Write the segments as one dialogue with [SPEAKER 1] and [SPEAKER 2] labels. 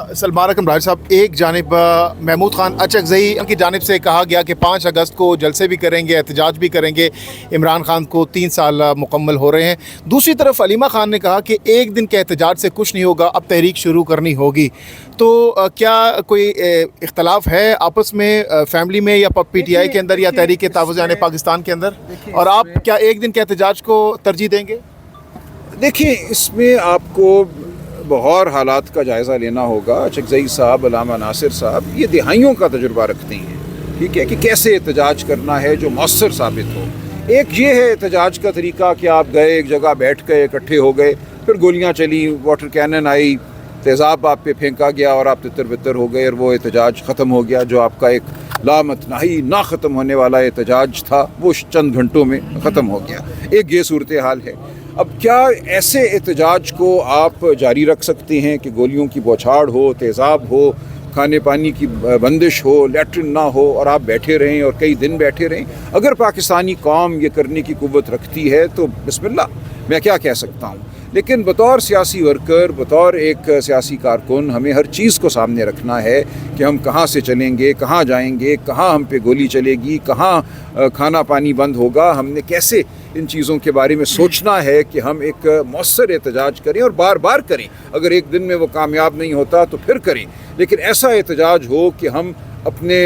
[SPEAKER 1] सलमान अकरम राज साहब, एक जानिब महमूद खान अचकज़ई की जानिब से कहा गया कि 5 अगस्त को जलसे भी करेंगे, एहतजाज भी करेंगे, इमरान खान को 3 साल मुकम्मल हो रहे हैं। दूसरी तरफ अलीमा खान ने कहा कि एक दिन के एहतजाज से कुछ नहीं होगा, अब तहरीक शुरू करनी होगी। तो क्या कोई इख्तलाफ है आपस में फैमिली में या PTI के अंदर या तहरीक तहफ़्फ़ुज़ यानी पाकिस्तान के अंदर, और आप क्या एक दिन के एहतजाज को तरजीह देंगे?
[SPEAKER 2] देखिए, इसमें आपको बहुत हालात का जायज़ा लेना होगा। अचकज़ई साहब, अल्लामा नासिर साहब ये दिहाइयों का तजुर्बा रखते हैं, ठीक है, कि कैसे एहतजाज करना है जो मौसर साबित हो। एक ये है एहतजाज का तरीका कि आप गए एक जगह, बैठ गए, इकट्ठे हो गए, फिर गोलियां चली, वाटर कैनन आई, तेज़ाब आप पे फेंका गया और आप तितर बितर हो गए और वो एहतजाज ख़त्म हो गया। जो आपका एक लामतनाही ना ख़त्म होने वाला एहतजाज था वो चंद घंटों में ख़त्म हो गया। एक ये सूरत हाल है। अब क्या ऐसे एहतजाज को आप जारी रख सकते हैं कि गोलियों की बौछार हो, तेज़ाब हो, खाने पानी की बंदिश हो, लैट्रिन ना हो और आप बैठे रहें और कई दिन बैठे रहें? अगर पाकिस्तानी कौम ये करने की कुव्वत रखती है तो बिस्मिल्लाह, मैं क्या कह सकता हूँ। लेकिन बतौर सियासी वर्कर, बतौर एक सियासी कारकुन, हमें हर चीज़ को सामने रखना है कि हम कहाँ से चलेंगे, कहाँ जाएंगे, कहाँ हम पे गोली चलेगी, कहाँ खाना पानी बंद होगा। हमने कैसे इन चीज़ों के बारे में सोचना है कि हम एक मौसर एहतजाज करें और बार बार करें। अगर एक दिन में वो कामयाब नहीं होता तो फिर करें, लेकिन ऐसा एहतजाज हो कि हम अपने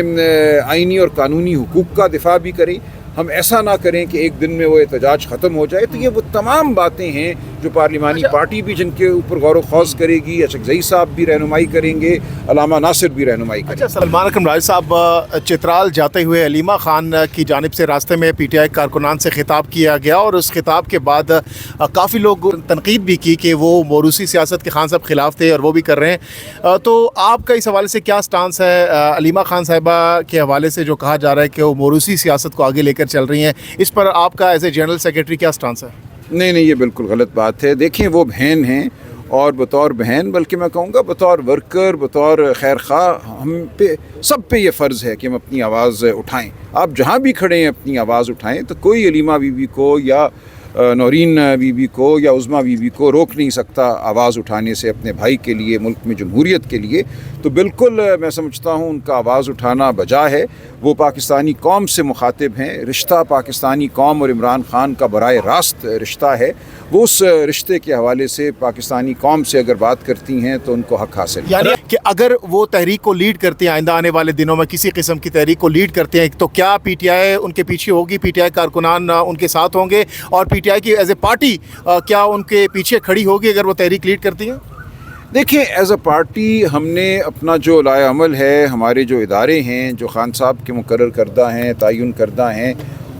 [SPEAKER 2] आइनी और कानूनी हुकूक का दिफा भी करें। हम ऐसा ना करें कि एक दिन में वो एहतजाज ख़त्म हो जाए। तो ये वो तमाम बातें हैं जो पार्लिमानी पार्टी भी जिनके ऊपर गौर व खौज करेगी। अचकज़ई साहब भी रहनुमाई करेंगे, अल्लामा नासिर भी रहनुमाई करेंगे।
[SPEAKER 1] अच्छा, सलमान अकरम राज साहब, चित्राल जाते हुए अलीमा खान की जानिब से रास्ते में PTI कारकुनान से खिताब किया गया और उस खिताब के बाद काफ़ी लोग तनकीद भी की कि वो मोरूसी सियासत के खान साहब ख़िलाफ़ थे और वो भी कर रहे हैं। तो आपका इस हवाले से क्या स्टांस है? अलीमा खान साहिबा के हवाले से जो कहा जा रहा है कि वो मोरूसी सियासत को आगे लेकर चल रही हैं, इस पर आपका एज ए जनरल सेक्रेटरी क्या स्टांस है?
[SPEAKER 2] नहीं, ये बिल्कुल गलत बात है। देखिए, वो बहन हैं और बतौर बहन, बल्कि मैं कहूँगा बतौर वर्कर, बतौर खैर खा, हम पे सब पे ये फ़र्ज़ है कि हम अपनी आवाज़ उठाएं। आप जहाँ भी खड़े हैं अपनी आवाज़ उठाएं। तो कोई अलीमा बीबी को या नौरीन बीबी को या उज़मा बीबी को रोक नहीं सकता आवाज़ उठाने से अपने भाई के लिए, मुल्क में जमहूरियत के लिए। तो बिल्कुल मैं समझता हूँ उनका आवाज़ उठाना बजा है। वो पाकिस्तानी कौम से मुखातिब हैं। रिश्ता पाकिस्तानी कौम और इमरान खान का बराए रास्त रिश्ता है। वो उस रिश्ते के हवाले से पाकिस्तानी कौम से अगर बात करती हैं तो उनको हक़ हासिल है।
[SPEAKER 1] यानी कि अगर वो तहरीक को लीड करते हैं, आइंदा आने वाले दिनों में किसी किस्म की तहरीक को लीड करते हैं, तो क्या PTI उनके पीछे होगी, PTI कारकुनान उनके साथ होंगे और PTI की एज ए पार्टी क्या उनके पीछे खड़ी होगी अगर वो तहरीक लीड करती हैं?
[SPEAKER 2] देखिए, एज अ पार्टी हमने अपना जो लाए अमल है, हमारे जो इदारे हैं, जो खान साहब के मुकर्रर करदा हैं, तयन करदा हैं,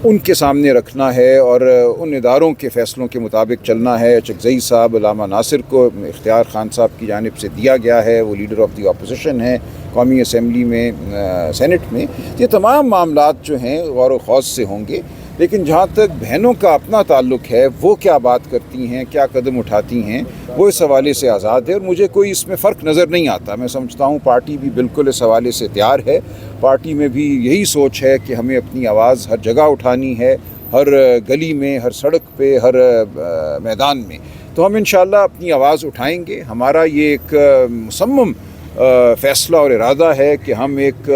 [SPEAKER 2] उनके सामने रखना है और उन इदारों के फ़ैसलों के मुताबिक चलना है। अचकज़ई साहब, अल्लामा नासिर को इख्तियार खान साहब की जानिब से दिया गया है। वो लीडर ऑफ़ दी अपोजिशन है कौमी असम्बली में, सेनेट में। ये तमाम मामलात जो हैं गौर व खौज से होंगे। लेकिन जहाँ तक बहनों का अपना ताल्लुक़ है, वो क्या बात करती हैं, क्या कदम उठाती हैं, वो इस हवाले से आज़ाद है और मुझे कोई इसमें फ़र्क नज़र नहीं आता। मैं समझता हूँ पार्टी भी बिल्कुल इस हवाले से तैयार है। पार्टी में भी यही सोच है कि हमें अपनी आवाज़ हर जगह उठानी है, हर गली में, हर सड़क पे, हर मैदान में। तो हम इंशाअल्लाह अपनी आवाज़ उठाएँगे। हमारा ये एक मुसम्मम फ़ैसला और इरादा है कि हम एक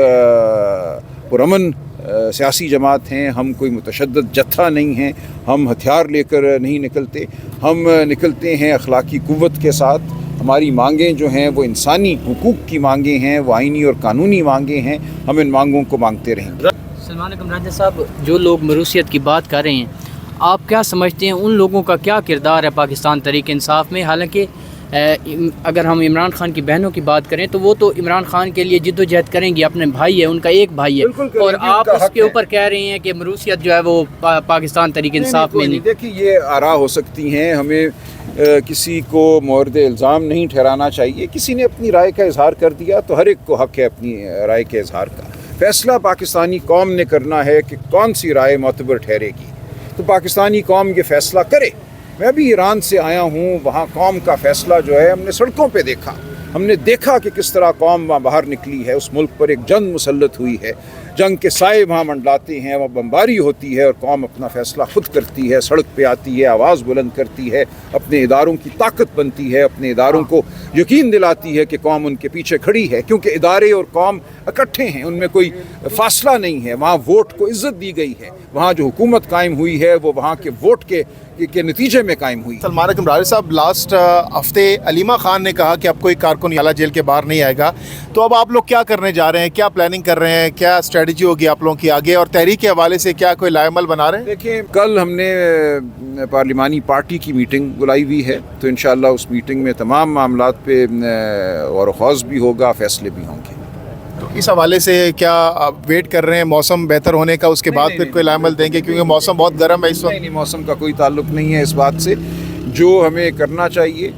[SPEAKER 2] पुरअमन सियासी जमात हैं। हम कोई मुतशद्दद जत्था नहीं हैं। हम हथियार लेकर नहीं निकलते। हम निकलते हैं अखलाकी कुव्वत के साथ। हमारी मांगें जो हैं वो इंसानी हुकूक की मांगें हैं, वो आइनी और कानूनी मांगें हैं। हम इन मांगों को मांगते रहेंगे।
[SPEAKER 3] सलमान अकरम राजा साहब, जो लोग मरूसियत की बात कर रहे हैं, आप क्या समझते हैं उन लोगों का क्या किरदार है पाकिस्तान तहरीक इंसाफ में? हालांकि अगर हम इमरान खान की बहनों की बात करें तो वो तो इमरान खान के लिए जिद्दोजहद करेंगी, अपने भाई है, उनका एक भाई है, और आप उसके ऊपर कह रहे हैं कि मरूसियत जो है वो पाकिस्तान तहरीक इंसाफ में नहीं।
[SPEAKER 2] देखिए, ये आरा हो सकती हैं। हमें किसी को मोर्द इल्ज़ाम नहीं ठहराना चाहिए। किसी ने अपनी राय का इजहार कर दिया तो हर एक को हक़ है अपनी राय के इजहार का। फ़ैसला पाकिस्तानी कौम ने करना है कि कौन सी राय मोतबर ठहरेगी। तो पाकिस्तानी कौम ये फ़ैसला करे। मैं भी ईरान से आया हूँ, वहाँ कौम का फ़ैसला जो है हमने सड़कों पे देखा। हमने देखा कि किस तरह कौम वहाँ बाहर निकली है। उस मुल्क पर एक जंग मुसल्लत हुई है جنگ کے سائے وہاں منڈلاتے ہیں، وہ بمباری ہوتی ہے اور قوم اپنا فیصلہ خود کرتی ہے، سڑک پہ آتی ہے، آواز بلند کرتی ہے، اپنے اداروں کی طاقت بنتی ہے، اپنے اداروں کو یقین دلاتی ہے کہ قوم ان کے پیچھے کھڑی ہے، کیونکہ ادارے اور قوم اکٹھے ہیں، ان میں کوئی فاصلہ نہیں ہے۔ وہاں ووٹ کو عزت دی گئی ہے، وہاں جو حکومت قائم ہوئی ہے وہ وہاں کے ووٹ کے نتیجے میں قائم ہوئی۔
[SPEAKER 1] سلمان اکرم راجہ صاحب، لاسٹ ہفتے علیمہ خان نے کہا کہ اب کوئی کارکن یالہ جیل کے باہر نہیں آئے گا، تو اب آپ لوگ کیا کرنے جا رہے ہیں؟ کیا پلاننگ کر رہے ہیں؟ کیا اسٹریٹجی ہوگی آپ لوگوں کی آگے، اور تحریک کے حوالے سے کیا کوئی لائے عمل بنا رہے ہیں؟
[SPEAKER 2] دیکھیں، کل ہم نے پارلیمانی پارٹی کی میٹنگ بلائی ہوئی ہے، تو انشاءاللہ اس میٹنگ میں تمام معاملات پہ غور و خوض بھی ہوگا، فیصلے بھی ہوں گے۔
[SPEAKER 1] تو اس حوالے سے کیا آپ ویٹ کر رہے ہیں موسم بہتر ہونے کا، اس کے بعد پھر کوئی لائے عمل دیں گے؟ کیونکہ موسم بہت گرم ہے اس وقت۔
[SPEAKER 2] نہیں، موسم کا کوئی تعلق نہیں ہے اس بات سے۔ جو ہمیں کرنا چاہیے،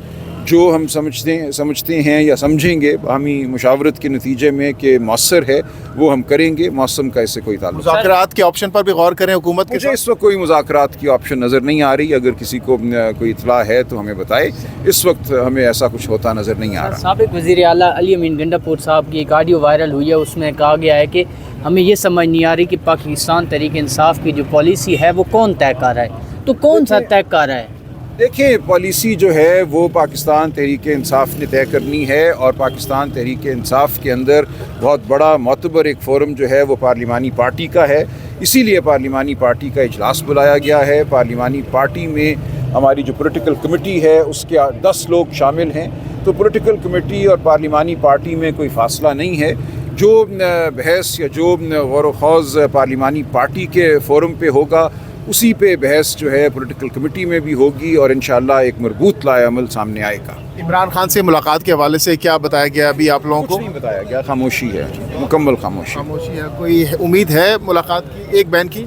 [SPEAKER 2] جو ہم سمجھتے ہیں یا سمجھیں گے باہمی مشاورت کے نتیجے میں کہ مؤثر ہے، وہ ہم کریں گے۔ موسم کا اس سے کوئی تعلق نہیں۔
[SPEAKER 1] مذاکرات کے آپشن پر بھی غور کریں حکومت کے
[SPEAKER 2] مجھے
[SPEAKER 1] ساتھ؟
[SPEAKER 2] اس وقت کوئی مذاکرات کی آپشن نظر نہیں آ رہی، اگر کسی کو کوئی اطلاع ہے تو ہمیں بتائے۔ اس وقت ہمیں ایسا کچھ ہوتا نظر نہیں آ رہا۔
[SPEAKER 3] سابق وزیر اعلیٰ علی امین گنڈاپور صاحب کی ایک آڈیو وائرل ہوئی ہے، اس میں کہا گیا ہے کہ ہمیں یہ سمجھ نہیں آ رہی کہ پاکستان تحریک انصاف کی جو پالیسی ہے وہ کون طے کر رہا ہے، تو کون سا طے کر رہا ہے؟
[SPEAKER 2] دیکھیں، پالیسی جو ہے وہ پاکستان تحریک انصاف نے طے کرنی ہے، اور پاکستان تحریک انصاف کے اندر بہت بڑا معتبر ایک فورم جو ہے وہ پارلیمانی پارٹی کا ہے، اسی لیے پارلیمانی پارٹی کا اجلاس بلایا گیا ہے۔ پارلیمانی پارٹی میں ہماری جو پولیٹیکل کمیٹی ہے اس کے 10 لوگ شامل ہیں، تو پولیٹیکل کمیٹی اور پارلیمانی پارٹی میں کوئی فاصلہ نہیں ہے۔ جو بحث یا جو غور و خوض پارلیمانی پارٹی کے فورم پہ ہوگا، اسی پہ بحث جو ہے پولیٹیکل کمیٹی میں بھی ہوگی، اور انشاءاللہ ایک مربوط لائے عمل سامنے آئے گا۔
[SPEAKER 1] عمران خان سے ملاقات کے حوالے سے کیا بتایا گیا ابھی آپ لوگوں کو؟
[SPEAKER 2] کچھ نہیں بتایا گیا، خاموشی ہے، مکمل خاموشی۔
[SPEAKER 1] خاموشی ہے۔ کوئی امید ہے ملاقات کی، ایک بین کی؟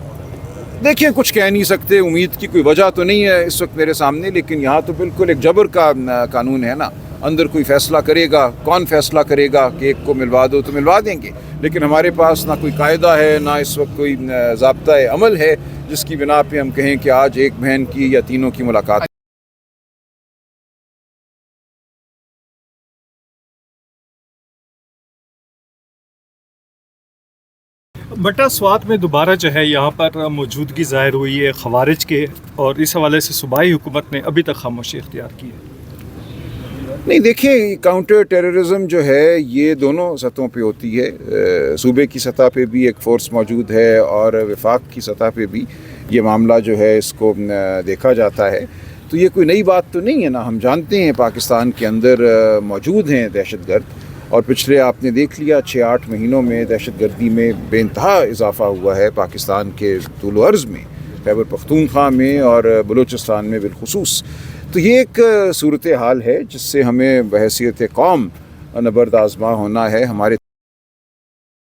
[SPEAKER 2] دیکھیں، کچھ کہہ نہیں سکتے، امید کی کوئی وجہ تو نہیں ہے اس وقت میرے سامنے، لیکن یہاں تو بالکل ایک جبر کا قانون ہے نا، اندر کوئی فیصلہ کرے گا، کون فیصلہ کرے گا کہ ایک کو ملوا دو تو ملوا دیں گے، لیکن ہمارے پاس نہ کوئی قاعدہ ہے، نہ اس وقت کوئی ضابطۂ عمل ہے جس کی بنا پہ ہم کہیں کہ آج ایک بہن کی یا تینوں کی ملاقات۔
[SPEAKER 4] بٹا سوات میں دوبارہ جو ہے یہاں پر موجودگی ظاہر ہوئی ہے خوارج کے، اور اس حوالے سے صوبائی حکومت نے ابھی تک خاموشی اختیار کی ہے۔
[SPEAKER 2] نہیں، دیکھیں، کاؤنٹر ٹیررزم جو ہے یہ دونوں سطحوں پہ ہوتی ہے، صوبے کی سطح پہ بھی ایک فورس موجود ہے اور وفاق کی سطح پہ بھی یہ معاملہ جو ہے اس کو دیکھا جاتا ہے، تو یہ کوئی نئی بات تو نہیں ہے نا۔ ہم جانتے ہیں پاکستان کے اندر موجود ہیں دہشت گرد، اور پچھلے آپ نے دیکھ لیا 6-8 مہینوں میں دہشت گردی میں بے انتہا اضافہ ہوا ہے پاکستان کے طول و عرض میں، خیبر پختونخوا میں اور بلوچستان میں بالخصوص۔ تو یہ ایک صورتحال ہے جس سے ہمیں بحیثیت قوم نبرد آزما ہونا ہے۔ ہمارے